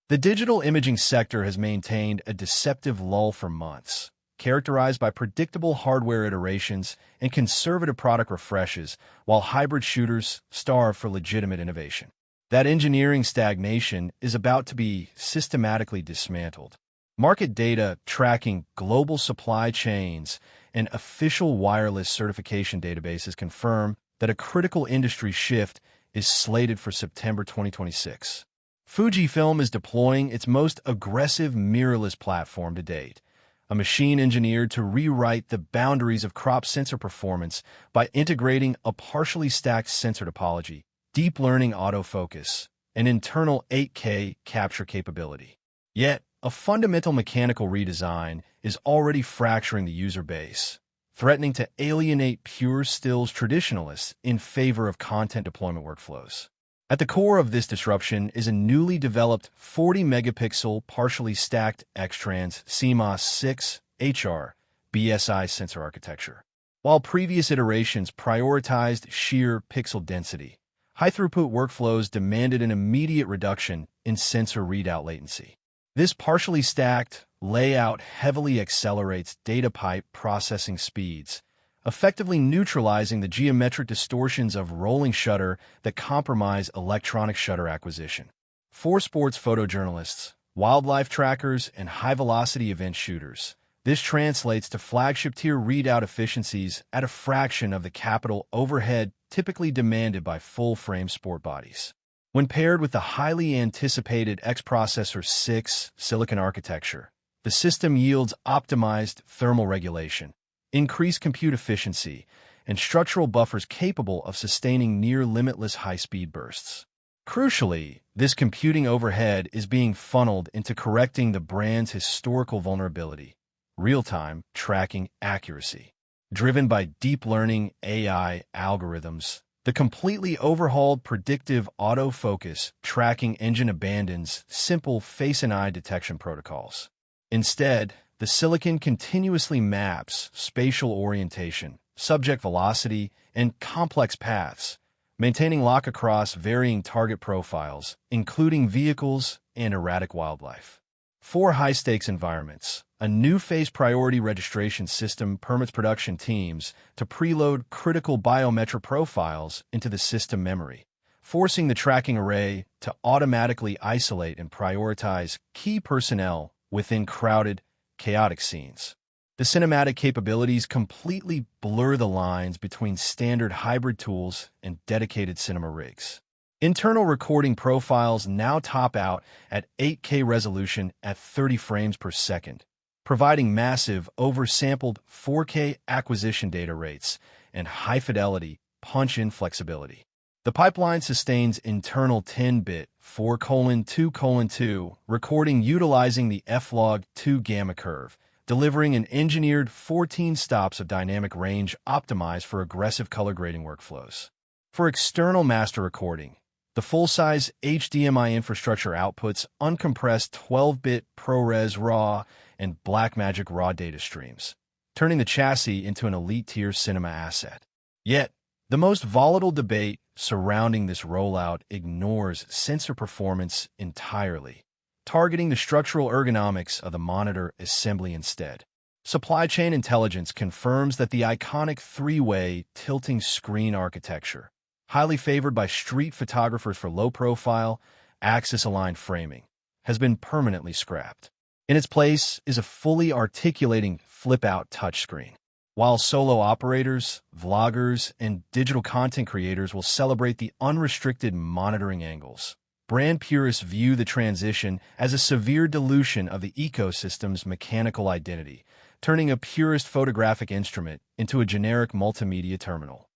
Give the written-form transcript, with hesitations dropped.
The digital imaging sector has maintained a deceptive lull for months, characterized by predictable hardware iterations and conservative product refreshes, while hybrid shooters starve for legitimate innovation. That engineering stagnation is about to be systematically dismantled. Market data tracking global supply chains and official wireless certification databases confirm that a critical industry shift is slated for September 2026. Fujifilm is deploying its most aggressive mirrorless platform to date, a machine engineered to rewrite the boundaries of crop sensor performance by integrating a partially stacked sensor topology, deep learning autofocus, and internal 8K capture capability. Yet, a fundamental mechanical redesign is already fracturing the user base, threatening to alienate pure stills traditionalists in favor of content deployment workflows. At the core of this disruption is a newly developed 40-megapixel partially stacked X-Trans CMOS 6 HR BSI sensor architecture. While previous iterations prioritized sheer pixel density, high-throughput workflows demanded an immediate reduction in sensor readout latency. This partially stacked layout heavily accelerates data pipe processing speeds, effectively neutralizing the geometric distortions of rolling shutter that compromise electronic shutter acquisition. For sports photojournalists, wildlife trackers, and high-velocity event shooters, this translates to flagship-tier readout efficiencies at a fraction of the capital overhead typically demanded by full-frame sport bodies. When paired with the highly anticipated X-Processor 6 silicon architecture, the system yields optimized thermal regulation, increased compute efficiency, and structural buffers capable of sustaining near-limitless high-speed bursts. Crucially, this computing overhead is being funneled into correcting the brand's historical vulnerability, real-time tracking accuracy. Driven by deep learning AI algorithms, the completely overhauled predictive autofocus tracking engine abandons simple face and eye detection protocols. Instead, the silicon continuously maps spatial orientation, subject velocity, and complex paths, maintaining lock across varying target profiles, including vehicles and erratic wildlife. For high-stakes environments, a new phase priority registration system permits production teams to preload critical biometric profiles into the system memory, forcing the tracking array to automatically isolate and prioritize key personnel within crowded, chaotic scenes. The cinematic capabilities completely blur the lines between standard hybrid tools and dedicated cinema rigs. Internal recording profiles now top out at 8K resolution at 30 frames per second, providing massive, oversampled 4K acquisition data rates and high-fidelity punch-in flexibility. The pipeline sustains internal 10-bit 4:2:2 recording utilizing the F-log2 gamma curve, delivering an engineered 14 stops of dynamic range optimized for aggressive color grading workflows. For external master recording, the full-size HDMI infrastructure outputs uncompressed 12-bit ProRes RAW and Blackmagic RAW data streams, turning the chassis into an elite-tier cinema asset. Yet, the most volatile debate surrounding this rollout ignores sensor performance entirely, targeting the structural ergonomics of the monitor assembly instead. Supply chain intelligence confirms that the iconic three-way tilting screen architecture, highly favored by street photographers for low-profile, axis-aligned framing, has been permanently scrapped. In its place is a fully articulating flip-out touchscreen. While solo operators, vloggers, and digital content creators will celebrate the unrestricted monitoring angles, brand purists view the transition as a severe dilution of the ecosystem's mechanical identity, turning a purist photographic instrument into a generic multimedia terminal.